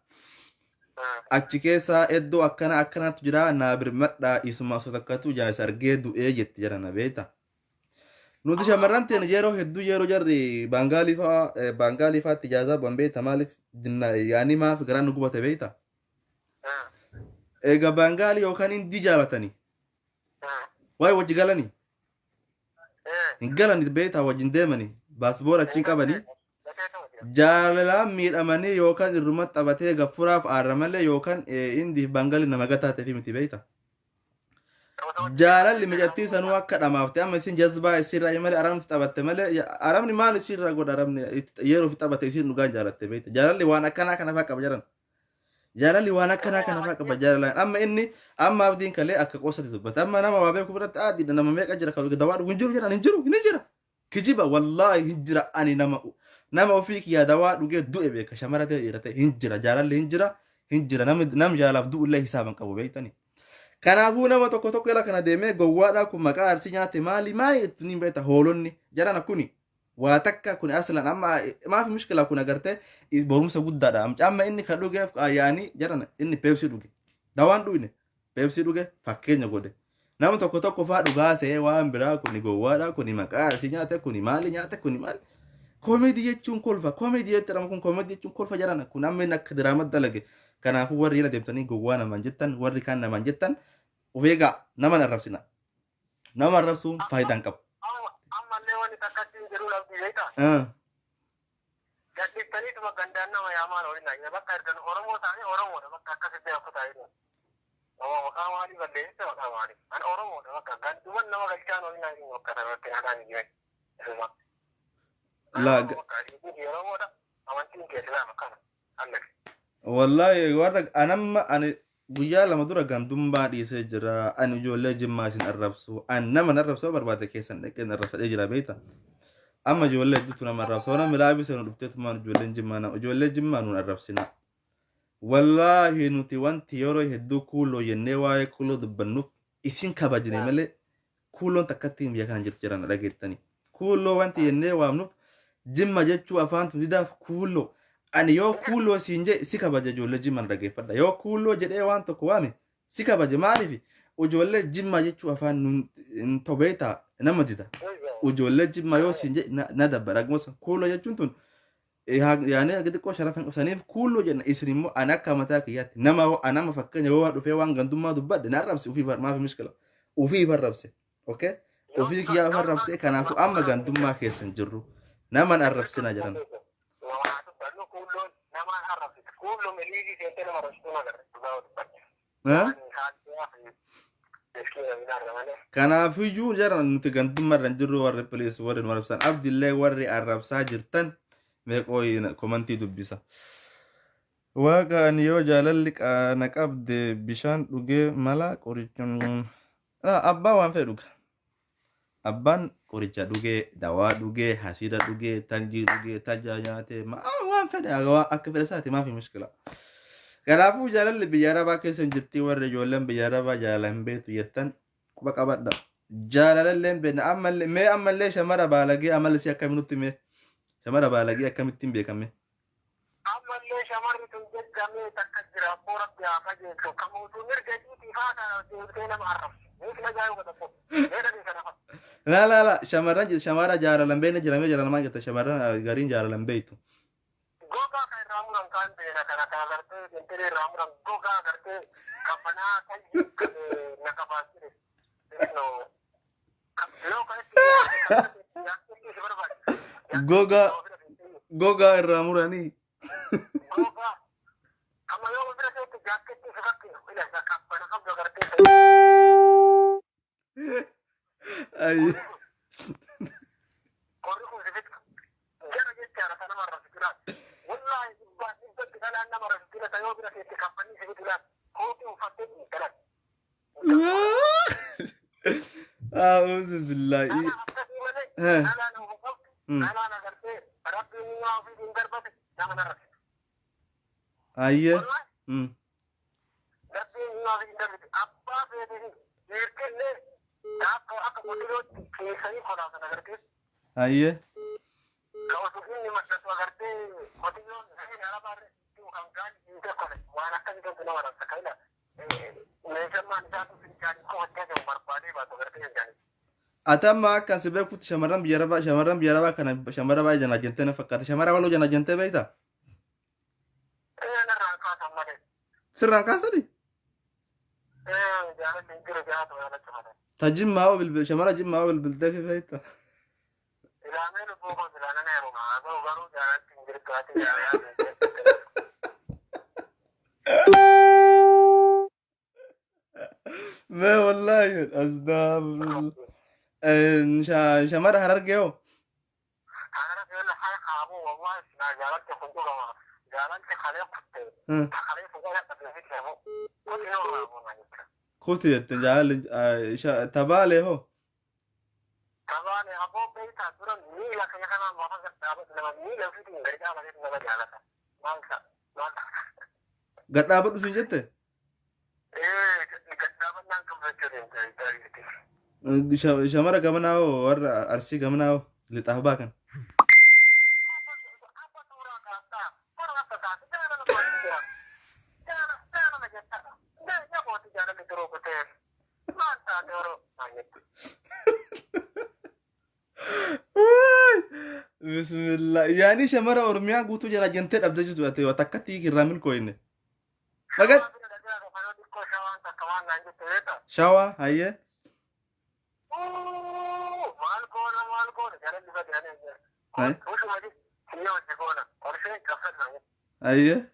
Achi keessa iddoo akkanaatu jira naa birmadhaa isuma osoo takkatu jaayis argee du'ee jetti jedhana beekta. Nuti shamarran ta'e yeroo jarri Baangaalii fa'aatti ijaazaa bu'an beekta maaliif yaani maaf garaan nu gubate beekta. Egaa Baangaalii yookaan Hindii jaalatanii. Waa'ee wajji galanii. Hin galanii beektaa wajjin deemanii baasboora achiin qabanii. jaalala miidhamanii yookaan irrumatti taphatee gaffuraaf aarra malee yookaan indi bangali nama gataa ta'e miti beeyta. Jaalalli mijattii sanuu akka dhamaafte amma isin jazbaa isirraa malee aramni taphatte malee aramni maal isirraa godha aramni yeroo fi taphate isin dhugaan jaalatte beeyta. Jaalalli waan akkanaa kana fa'aa qaba jedhan. Jaalalli waan akkanaa kana fa'aa qaba jaalalaan amma inni amma abdiin kalee akka qoosatti dubbata amma nama waa beeku biratti aadii nama meeqa jira ka dawaa dhugu hin jiru jedhan hin jiru hin jira. Kijiba wallahi hin jira ani nama ofii kiyyaa dawaa dhugee du'e beeka shamara ta'e dhiira ta'e hin jira jaalalli hin jira nam jaalaaf du'ullee hisaaban qabu beeytani. Kanaafuu nama tokko tokko ila kana deemee gowwaadhaa kun maqaa arsii nyaate maali itti ni beekta hoolonni jarana kuni waa takka kun aslan amma maafi mishkila kun agartee borumsa guddaadha amma inni ka dhugeef yaani jarana inni peepsii dhuge dawaan dhuyne peepsii dhuge fakkeenya godhe nama tokko tokko faa dhugaa see waan biraa kun gowwaadhaa kun maqaa arsii nyaate kun maali nyaate kun maali koomedii jechuun kolfa koomedii jechuun kun koomedii jechuun kolfa jarana kun amma inni akka diraamaa dalage kanaafuu warri ila deemtanii gowwaa namaan jettan warri kaan namaan jettan ufeega naman arrabsina nama arrabsuun faayidaan qabu. Amma illee wanti takkatti jiru labdii beektaa? Gadhiiftaniituma gandaan nama yaamaan olin naayina bakka ergan Oromoo ta'anii Oromoodha bakka akkasitti akka taa'edha. Maqaa maalii balleessite maqaa maalii? An Oromoodha bakka ganduman nama galchaan olin naayina bakka sarratti haadhaan iyyee. Oromoodha amantiin keessaa akkana allake. Wallahi warra anamma ani guyyaa lama dura gandummaa dhiisee jira ani ijoollee jimmaa isin arrabsu an nama arrabsu barbaade keessan dhaqeen arrabsadhee jira beekta amma ijoollee hedduutu nama arrabsu nama milaabii sanu dhufteetumaan ijoollee jimmaa nuun arrabsina wallahi nuti wanti yeroo hedduu kuuloo jennee waa'ee kuuloo dubbannuuf isin kabajne malee kuuloon takkatti biyya kana jirtu jiran dhageettani kuuloo wanti jennee waamnuuf jimma jechuu afaantu didaaf kuuloo ani yoo kuuloo siin je si kabaje ijoollee jimman dhageeffadha yoo kuuloo jedhee waan tokko waame si kabaje maaliif ijoollee jimma jechuu afaan tobeeta nama dida ijoollee jimma yoo siin je na dabba dhagmosa kuuloo jechuun tun yaani xiqqoo sharafa qabsaniif kuuloo jenna isin immoo ani akka mataa kiyyaatti nama fakkeenya yoo dhufee waan gandummaa dubbadhe na arrabse ufii maafi mishkila ufii farrabse okay ufii kiyyaa farrabse kanaafuu amma gandummaa keessan jirru naman arrabsina jedhan. Kanaafuu jaran nuti gandummaarran jirru warri police warri nu arrabsan abdillee warri arrabsaa jirtan meeqoo komantii dubbisa. Waaqa ani yoo jaalalli qaana qabde bishaan dhugee mala qorichuun abbaa waan fedhe dhuga. Abbaan qoricha dhugee dawaa dhugee hasiida dhugee tanjii dhugee tajaa nyaatee waan fedhe akka fedhe isaati maafi mishkila. Kanaafuu jaalalli biyya arabaa keessa hin jirti warri ijoolleen biyya arabaa jaalala hin beektu jettan quba qabadha. Jaalalalleen beekna ammallee shamara baalagee amalli akkamitti mee shamara baalagee akkamittiin beekame. Ammallee shamarri tun jedhamee takka jira boora gaafa jechuun kamuutu mirga jiitii haadha deemtee nama arrabsu. Miikna gaayuu godhamu. Meeshaa beekan hafa. La shamara jaalalan beekne jiramee jaalalamaan jetta shamarran gariin jaalalan beektu. Gogaa kan raamuran kan beena kana kaagartee dentelee raamuran gogaa gartee kafanaa kan naka baasire. Gogaa irraa muranii. Gogaa kama yoo bira seetti jaaketti fakki ila kafana qabdu gartee. Ay. أعوذ بالله. أيه. أيه. Atamma kan sebab kut shamaran biara kana shamara ba jana jente na fakata shamara walu jana jente baita sirran kasadi tajim mao bil shamara jim mao bil dafi baita gaati yaa ما والله أصدام شمر هرجعوا أنا في الحلقة أبو والله ما جالت كنت كما جالت خليقت خليقت ولا تبلغت له كل يوم أبو ما يبقى خوتي التجال تبالي هو طبعا أبو بيت أدرى نيلا كنا كنا ما فكرت أبو لما نيلا في دين غير ما جت ما جالت ما قد أبد سنجته إيه كنا بدنا نكمل كذا شمر كمان أو ور أرسي كمان أو لتهبا كان بسم الله يعني شمر أورميا قوتو جرا جنتة أبدا جزء أتي وتكتي كرامل كوينه لقد شوا هاي هاي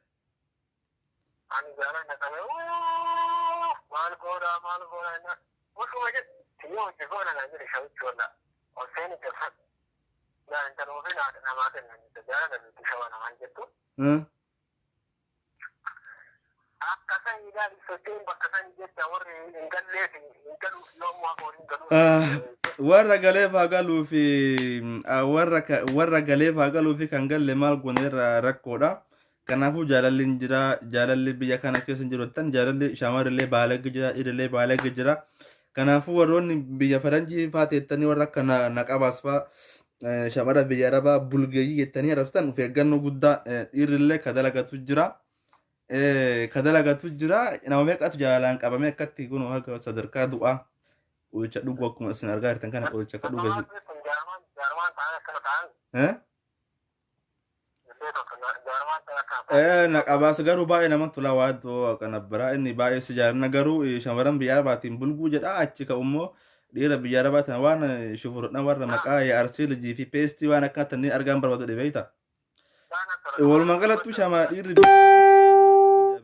warra galee faagaluu fi warra galee faagaluu fi kan galle maal goneerra rakkoodha. Kanaafuu jaalalli jira, jaalalli biyya kana keessa jirutan jaalalli shamarrillee baalaga jira, dhiirrillee baalaga jira. Kanaafuu warroonni biyya faranjii faa teettanii warra akka naqabaas faa shamara biyya arabaa bulgeeyyii jettanii arabsatan of eeggannoo guddaa dhiirrillee kadalagatu jira. Kadalagatu jira. Nama meeqatu jaalalaan qabamee akkatti kun akka sadarkaa du'aa qoricha dhuguu akkuma isin argaa jirtan kana qoricha akka dhugaa naqabaas garuu baay'ee namatti tola waan kana biraa inni baay'ee si jaalladha garuu shamarran biyya arabaatiin bulguu jedha achi ka'ummoo dhiira biyya arabaatiin waan shufurudha warra maqaa arsii lijii fi peestii waan akka tanneen argaan barbaadu dhibeeyta walumaa galattuu shamaa dhiirri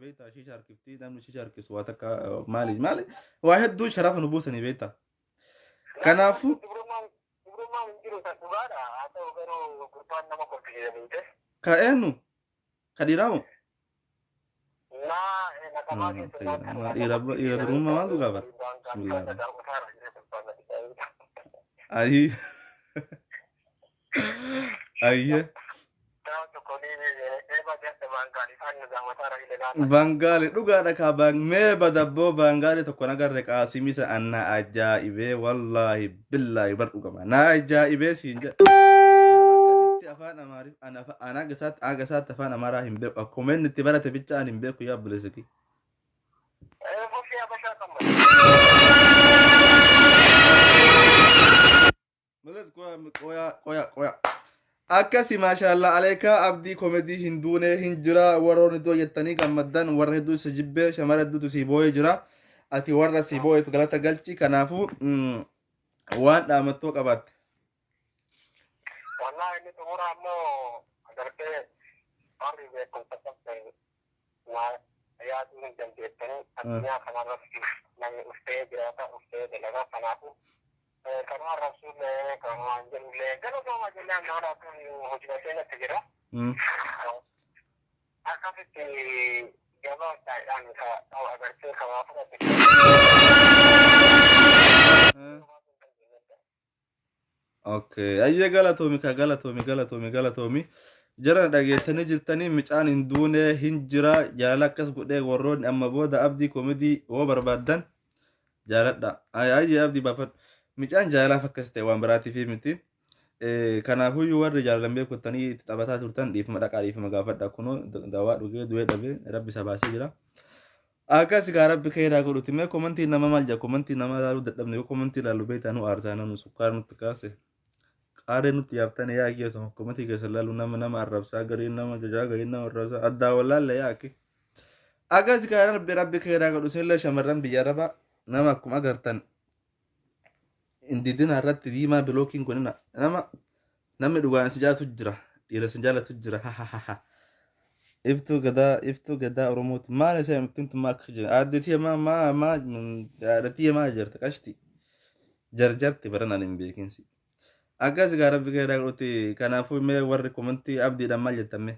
beeyta shisha harkiftii namni shisha harkisu waa takka maali waa hedduu sharafa nu buusanii beeyta kanaafuu ka'eennu kadhiraamu dhiira durummaa maaltu gaafata ayyi ayye Bangaali dhugaadha ka mee badabboo bangaali tokko nagarre qaasimisa anna ajaa'ibee wallaahi billaahi bar dhugama na ajaa'ibee siin jedha akkasitti afaan amaariif ana agasaatti afaan amaaraa hin beeku akkuma inni itti barate bicha an hin beeku yaa bilesiki malas qoya akkasi maashaallah aleeka abdii komedii hinduune hinjira warroon iddoo jettanii gammaddan warra hedduu isa jibbee shamara hedduutu sii boo'ee jira ati warra sii boo'eef galata galchi kanaafuu waan dhaamattoo qabaatte wallahi inni xumura ammoo agartee warri beekumsa yaaduu hin dandeettanii addunyaa kanarratti namni uffee jiraata uffee dalagaa kanaafuu kanaa rasuulee kanaa jennulee galatooma jennaan nama kun hojii natti jira akkasitti gabaa taa'idhaan ta'u agartee kabaa fudhate okay ayye galatoomi jara dhageettanii jirtanii micaan hin duune hin jira jaalala akkas godhee warroonni amma booda abdii komedii oo barbaaddan jaaladha ayye abdii baafadhu micaan jaalalaaf akkas ta'e waan biraatiif miti kanaafuu warri jaalalan beekuttanii itti taphataa turtan dhiifama dhaqaa dhiifama gaafadha kunoo dawaa dhugee du'ee dhabee rabbi isa baasee jira akkas gaa rabbi keedaa godhuti mee komantii nama maal jaa komantii nama ilaaluu dadhabne yoo komantii ilaallu beektaa nu aarsaa nanu sukkaara nutti kaase qaaree nutti yaaftane yaa keessuma komantii keessa ilaallu nama arrabsaa gariin nama jajaa gariin nama arrabsaa addaa wallaalle yaaki akkas gaa rabbi keedaa godhu sinillee shamarran biyya arabaa nama akkuma agartan indidina irratti diimaa bilookiin kun namni dhugaan si jaatu jira dhiira sin jaalatu jira ha iftuu gadaa oromooti maal isa himtintu maa akka jira aaddetii maa jirta qashti jarjarti baranaan hin beekinsi akkas gaa rabbi gadaa godhuti kanaafuu mee warri komantii abdiidhaan maal jettame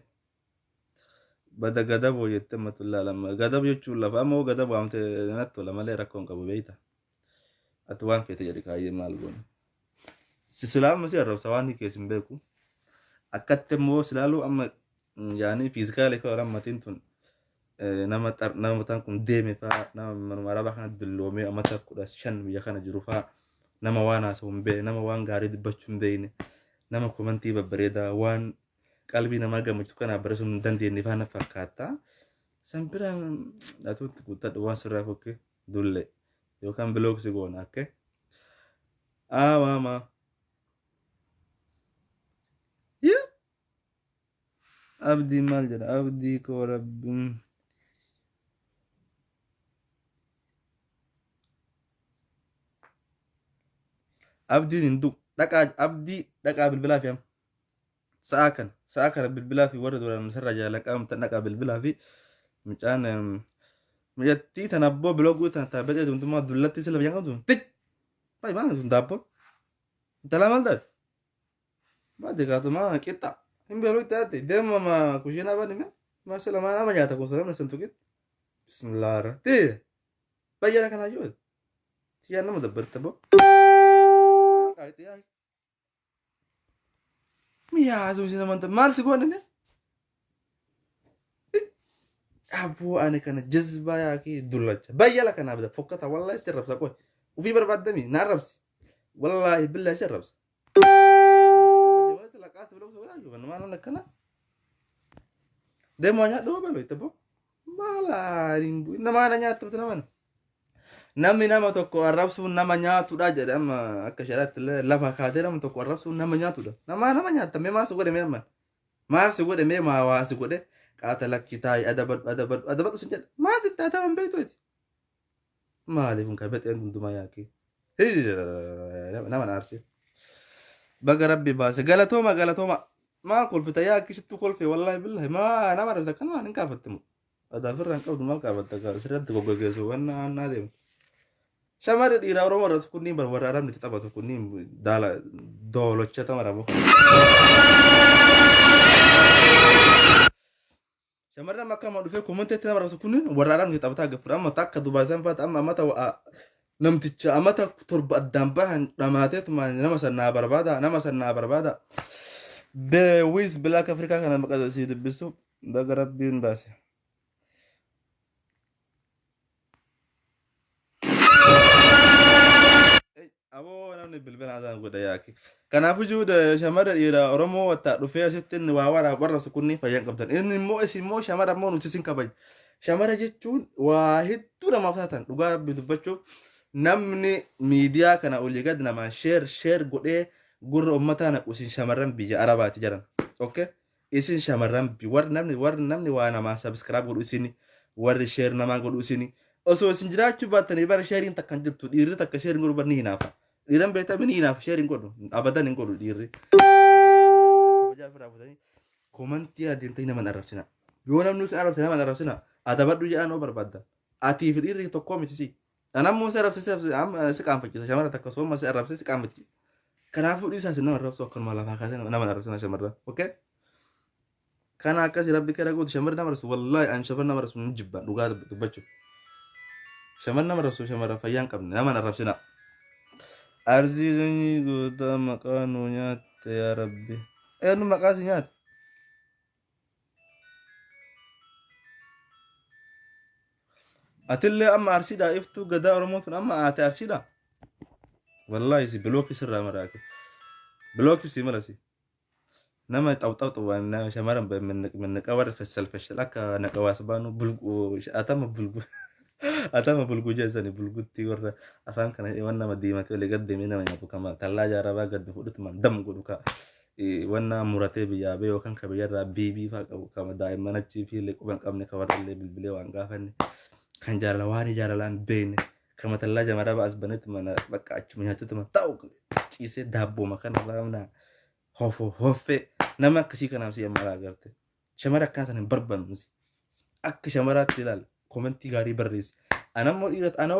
bada gadaboo jette matullaa lama gadab jechuun lafa ammoo gadab waamte natti tola malee rakkoon qabu beeyta ati waan feete jedhi kaayyee maal goone silaama si arrabsa waan keessin beeku akkatti immoo silaaluu amma yaani fiizikaalee koo rammatiin tun nama tan kun deeme faa nama manuma araba kana dulloomee amata 15 biyya kana jiru faa nama waan haasa'u hin beekne nama waan gaarii dubbachuu hin beekne nama komantii babbareedaa waan qalbii namaa gammachuu kana barreessuu hin dandeenye faana fakkaata san biraan atuutti guuttadhu waan sirraa fokke dulle yookaan bilooksi goona akka waama abdii maal jedha abdii koo rabbiin abdiin hin du'u abdii dhaqaa bilbilaa fi sa'a kana bilbilaa fi warra duraan sarara jaalan qaamta dhaqaa bilbilaa fi mucaan mijattii tan abboo bilooguu tan taabbatee duntumaa dullatti sila biyyan qabdu tik baay'ee maal sun daabboo talaa maal taate baadde kaatumaa qixxa hin beeluu itti aate deema ma kushiinaa bani mee maasila maa nama nyaata kun salamna san tuqin bismillaahirra tee bayyana kanaa yoo tiyaa nama dabbarta boo miyaa suusi namanta maal si goone mee aboo ani kana jazbaa yaakii dullacha bayyala kanaa bida fokkata wallaahi si rabsa qoy ufii barbaaddami naan rabsi wallaahi billaahi si rabsa mana kana demo nya do balo itu bo mala rimbu nama nyaatu nama namni nama tokko arrabsu nama nyaatu da jedha amma akka sharaatti lafa kaatee nama tokko arrabsu nama nyaatu da nama nyaata mee maasu godhe mee amman maasu godhe mee maa waasu godhe qaata lakkitaay adabadhu sin jedha maati taata wan beeytooti maaliif kun kabeteen hundumaa yaaki nama naarsi baga rabbi baase galatooma ما كل في تياك شتو كل في والله بالله ما أنا ما أعرف كان ما نكافتم هذا فرن كود ما كافت سرد كوجا جزو وانا نادم شمار إيرا ورا مرة سكوني برورا رام نتتابع سكوني دالا دولة شتا مرة بو شمار ما كان ما دفع كومنت تنا مرة سكوني ورا رام نتتابع تاجر أما تاك دبازان فات أما تا نمتش أما تا ترب الدمبه نماتت ما نمسنا بربادا بويز بلاك أفريقيا كان مقدس سيد بسو بقرب بين باسه أبو أنا بالبن هذا نقول ياكي كان أفوجود شمر إلى أرمو وتعرفيه ستين ووارا برا سكوني فيان قبضان إن مو شمر مو نتسين كباج شمر جتون واحد تورا مفاتن لقى بدبچو نمني ميديا كان أولي قد نما شير قد gurra ummataana usin shamarran biyya arabaati jiran okay isin shamarran bi war namni waa nama subscribe godhu isini warri share nama godhu isini osoo isin jiraachuu baatanii bara sharing takkan jirtu dhiirri takka sharing godhu barni hinaafa dhiiran beektaa bini hinaaf sharing godhu abadan hin godhu dhiirri komantii adeemtanii nama arrabsina yoo namni isin arrabsina nama arrabsina adabadhu jedhan oo barbaadda atiif dhiirri tokkoo miti si anammoo si arrabsise si qaanfachiisa shamara takka sooma si arrabsise si qaanfachiisa kanaafuu dhiisaa isin nama arrabsu akkuma lafaa kaasee nama arrabsina shamarran okay kana akkasi rabbi kara gootu shamarran nama arrabsu wallaahi an shamarran nama arrabsu hin jibban dhugaa dubbachuuf shamarran nama arrabsu shamarran fayyaan qabne nama arrabsina arziizanii goota maqaa nuu nyaatte yaa rabbi eenyu maqaa si nyaatte atillee amma arsiidhaa iftuu gadaa oromootun amma aate arsiidhaa والله سي بلوكي سر مراك بلوكي سي مرسي نما طوطو وانا شمارا من نقور فشل اكا نقواس بانو بلغو اتم بلغو جزاني بلغو تي ور افان كان وانا مديمه اللي قدم هنا ما كما تلاجا ربا قد فدت من دم غدوكا وانا مراتب يا بيو كان كبير بيبي فاق كما دائما نتي في لك بان قمن كور اللي بالبلي وان غافن كان جارلواني جارلان بين كما تلاجة مرة بس بنت من بقى أشوف من هاتو تما تاو تيسي دابو مكان لا منا خوف nama akkasii kanaaf si ammalaa agarte shamara akkaataan hin barbaannu akka shamaraatti ilaal komentii gaarii barreessi anammoo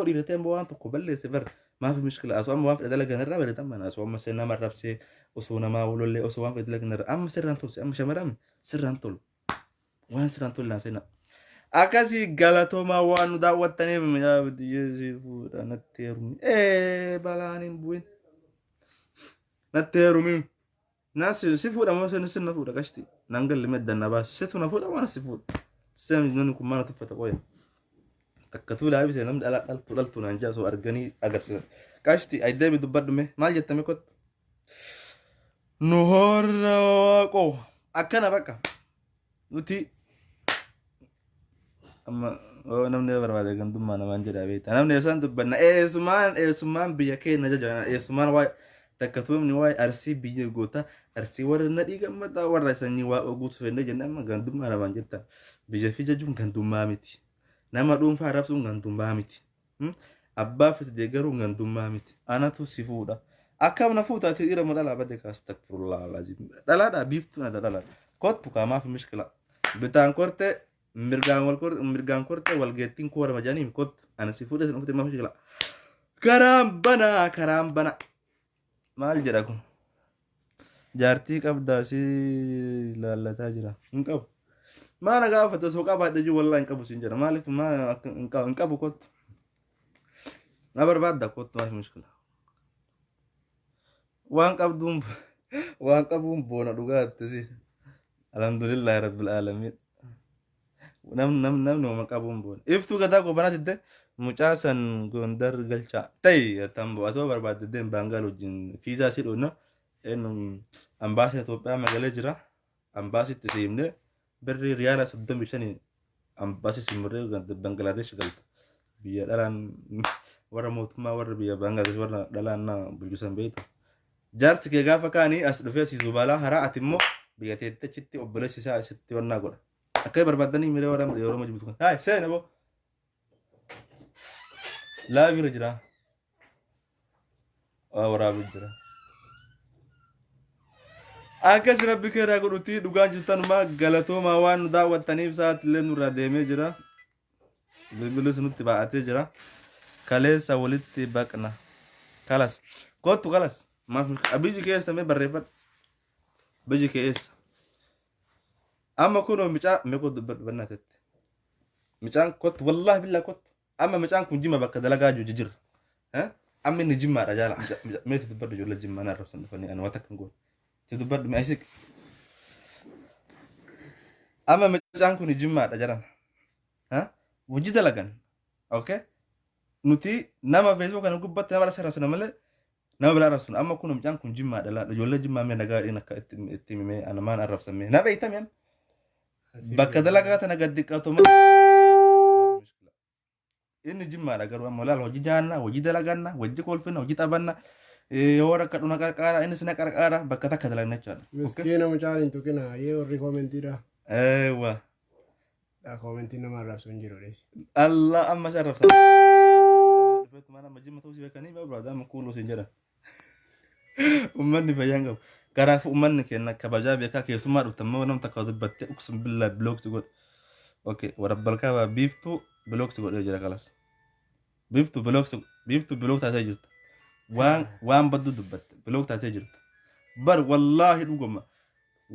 dhiirateen waan tokko balleesse bar maafi mishkila asoo amma waan fedha dalagan irraa bareedan mana asoo amma seen nama rabsee osoo namaa wolollee osoo waan fedha dalagan irraa amma sirraan tolse amma shamaraan sirraan tolu waan sirraan tollaan seenaa akkasii galatoomaa waan nu daawwattaniif miyaa biyyeessi fuudha natti heerumi balaan hin bu'in natti heerumi nas si fuudha moo sin na fuudha qashti nan galli meddanna baas situ na fuudha waan si fuudha sem nuni kun mana tuffata qoya takkatuu laabise namni dhaltu naan jaa soo arganii agarsiisan qashti aydeebi dubbadhume maal jettame kot nu horra waaqoo akkana bakka nuti amma namni barbaade gandummaa namaan jedhaa beekta namni isaan dubbanna eessumaan biyya keenya jajana eessumaan waa'ee takkatumni waa'ee arsii biyya goota arsii warra nadhii gammadaa warra sanyii waaqa guutuu fenne jenna amma gandummaa namaan jettan biyya fi jajuun gandummaa miti nama dhuunfaa rabsuun gandummaa miti abbaa fiti deeggaruun gandummaa miti anatu si fuudha akkam na fuutaati dhiira madhalaa badde kaas takfurullaa laazim dhalaadhaa biiftuu na dhalaa kottu kaamaaf mishkila bitaan korte mirgaan korte walgeettiin koora majanii kottu ana si fuudhe sin ufite maaf mishkila karaan bana maal jedha kun jaartii qabdaa si laallataa jira hin qabu maana gaafata soo qabaadha jiru wallaa hin qabu sin jedha maaliif hin qabu kottu na barbaadda kottu maaf mishkila waan qabuun boona dhugaatti si alhamdulillahi rabbil alamin namni nama qabuun boona iftuu gadaa gobanaa mucaasan gondar galchaa ta'e tambo atoo barbaadde baangaal wajjin fiizaa si dhoonna ambaasii Itoophiyaa magalee jira ambaasiitti siimne birri riyaala 35 ambaasii simurree Bangladesh galta biyya dhalaan warra mootummaa warra biyya Bangladesh warra dhalaan na bulchusan beekta jaarsi kee gaafa kaanii as dhufee si zubalaa haraa ati immoo biyya teettachitti obboleessi isaa isitti wannaa godha akka barbaaddanii miree warra yeroo majbuutu kan haay seena boo laavira jira waraabi jira akkas rabbi keeraa godhutti dhugaan jirtanuma galatoomaa waan nu daawwattaniif sa'aatillee nurraa deemee jira bilbilis nutti baa'atee jira kaleessa walitti baqna kalas kottu kalas biyyi keessa mee barreeffadhu biyyi keessa amma kunoo micaa meeqoo dubbannaa teette micaan kottu wallaahi billaa kottu amma micaan kun jimma bakka dalagaa jira amma inni jimmaadha jaala meeti dubbadhu ijoollee jimmaa naa rabsan dhufanii ani wata kan goone ti dubbadhu mee isik amma micaan kun jimmaadha jalan wajji dalagan okay nuti nama Facebook kan gubbatti nama rasa rabsana malee nama bila rabsun amma kun micaan kun jimmaadha la ijoollee jimmaa mee nagaa dhiin akka itti mee anamaan arrabsan mee na beeytameen bakka dalagaa tana gaddiqatu inni jimmaadha garuu amma laal hojii jaanna hojii dalaganna hojii kolfinna hojii taphanna yoo rakkadhuna qarqaara inni sina qarqaara bakka takka dalagna jechaadha miskiina mucaan hin tuqina yoo warri koomentiidha wa koomentii nama arrabsu hin jiru dhees Allah amma si arrabsa dhufeetu mana amma jimma ta'uu si beekanii baa biraadhaa amma kuuluu siin jedhan ummanni fayyaan qabu garaaf ummanni kenna kabajaa beekaa keessummaa dhuftammoo nam takka dubbattee uksum billaa biloogsi godhe okay warabbalkaa biiftuu biloogsi godhee jira kalas biiftuu biloog taatee jirtu waan baddu dubbatte biloog taatee jirtu bar wallaahi dhugoma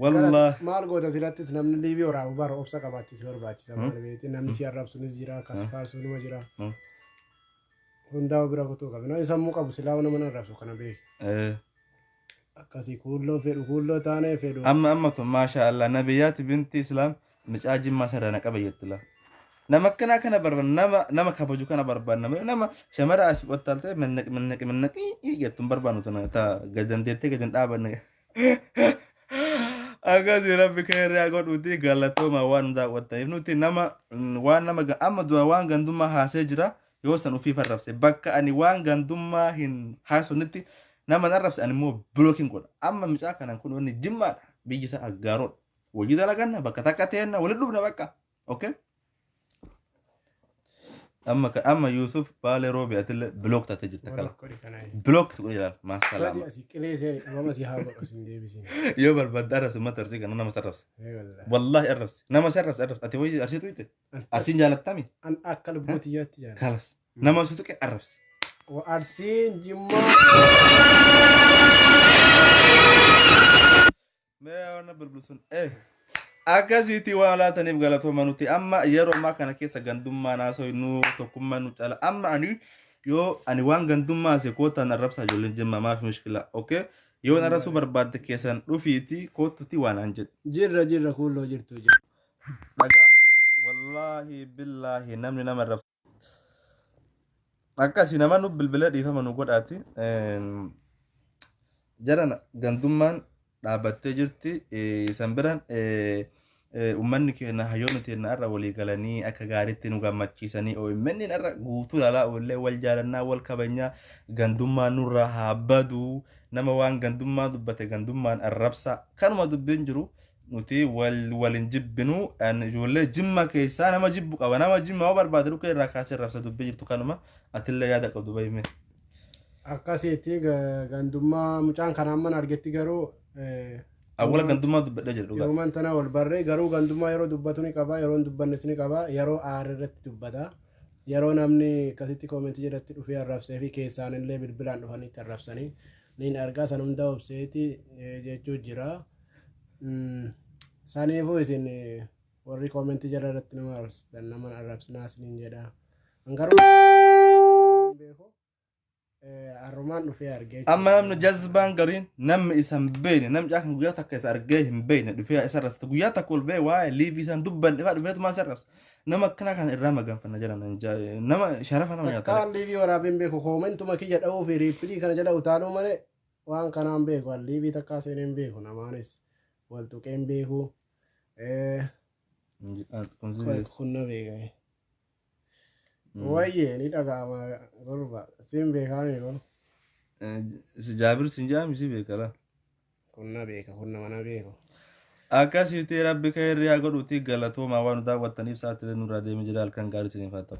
wallaahi maal goota sirattis namni liibii waraabu bara obsa qabaachis barbaachisa maal beekti namni si arrabsunis jira kasfaasuunuma jira hundaa bira kutuu qabu namni sammuu qabu silaa nama arrabsu kana beeki akkasii kuulloo fedhu kuulloo taanee fedhu amma to maasha Allah nabiyyaati binti islaam micaa jimmaa sarana qaba jettila nama kana barban nama kabaju kana barban nama shamara as wattalte mannaqi yettun barbanu tana ta gadandeette gadan dhaabanne agasi rabbi keeraa godhuti galatooma waan daawwattaniif nuti nama waan nama amma du'a waan gandummaa haasee jira yoo san ufii farrabse bakka ani waan gandummaa hin haasonitti nama narrabse ani immoo blooking godha amma micaa kanan kun wanni jimmaadha biyyi isaa aggaaroodha wajji dalaganna bakka takka teenna walitti dhufna bakka okay أما يوسف بالي روبي أتل بلوك تتجر تكلا كوري كناي بلوك تقول جلال مع فادي السلامة أسي كلي سيري ما سي هابا أسين دي بسين يوم البدارس ما ترسيك أنا ما سرفس إيه والله والله أرفس نما سرفس أتوي أرسيت ويته أرسين جالت تامي أن أكل بوتيات جان خلاص نما سوتك أرفس وأرسين جمع ما أنا بالبلسون akkasiiti waan laataniif galatooma nuti amma yeroo ammaa kana keessa gandummaa naasoo nu tokkummaa nu cala amma ani yoo ani waan gandummaa se kootaan arrabsaa ijoolleen jemma maaf mishkila okay yoo arrabsuu barbaadde keessan dhufiiti kootuti waan an jedhe jirra kulloo jirtu jira dhagaa wallaahi billaahi namni nama arrabsa akkasi nama nu bilbilee dhiifama nu godhaati jarana gandummaan dhaabattee jirti isan biraan ummanni keenya hayyoonni teenya irra walii galanii akka gaariitti nu gammachiisanii OMN irra guutuu dhalaa ollee wal jaalannaa wal kabajnaa gandummaan nurraa haa badu nama waan gandummaa dubbate gandummaan arrabsa kanuma dubbiin jiru nuti walin jibbinu ijoollee jimma keessaa nama jibbu qaba nama jimma waa barbaade dhukkee irraa kaasee arrabsa dubbii jirtu kanuma atillee yaada qabdu bahime akkasitti gandummaa mucaan kanaan mana argetti garuu awwala gandummaa dubbadha jedhu yeroo man tana wal barree garuu gandummaa yeroo dubbatu ni qaba yeroo dubbannes ni qaba yeroo aar irratti dubbata yeroo namni akkasitti koomentii jedhatti dhufee arrabsee fi keessaan illee bilbilaan dhufanitti arrabsanii niin argaa san hunda obseeti jechuu jira saniifuu isin warri koomentii jedha irratti nama arrabsinaas niin jedha garuu beeku arrumaan dhufee argee amma namni jazbaan gariin namni isan beeyne namni caakan guyyaa takka isa argee hin beeyne dhufee isa rasta guyyaa takka ol bee waa'ee liivii isan dubban dhufaa dhufeetumaan isa rasta nama akkana kan irraa maganfanna jedhan nama sharafa nama nyaata takkaan liivii waraabeen beeku koomentuma kiyya dha'uu fi riippilii kana jedha utaaluu malee waan kanaan beeku liivii takkaa seeneen beeku namaanis wal tuqeen beeku kunna beekae Wayye ni dhaga'ama gurba siin beekame kun jaabir siin jaami si beekala kunna beeka kunna mana beeku akkasitti rabbi ka hirriyaa godhuuti galatoomaa waan daawwattaniif sa'aatii nurraa deemee jira halkan gaarii isiniif haa ta'u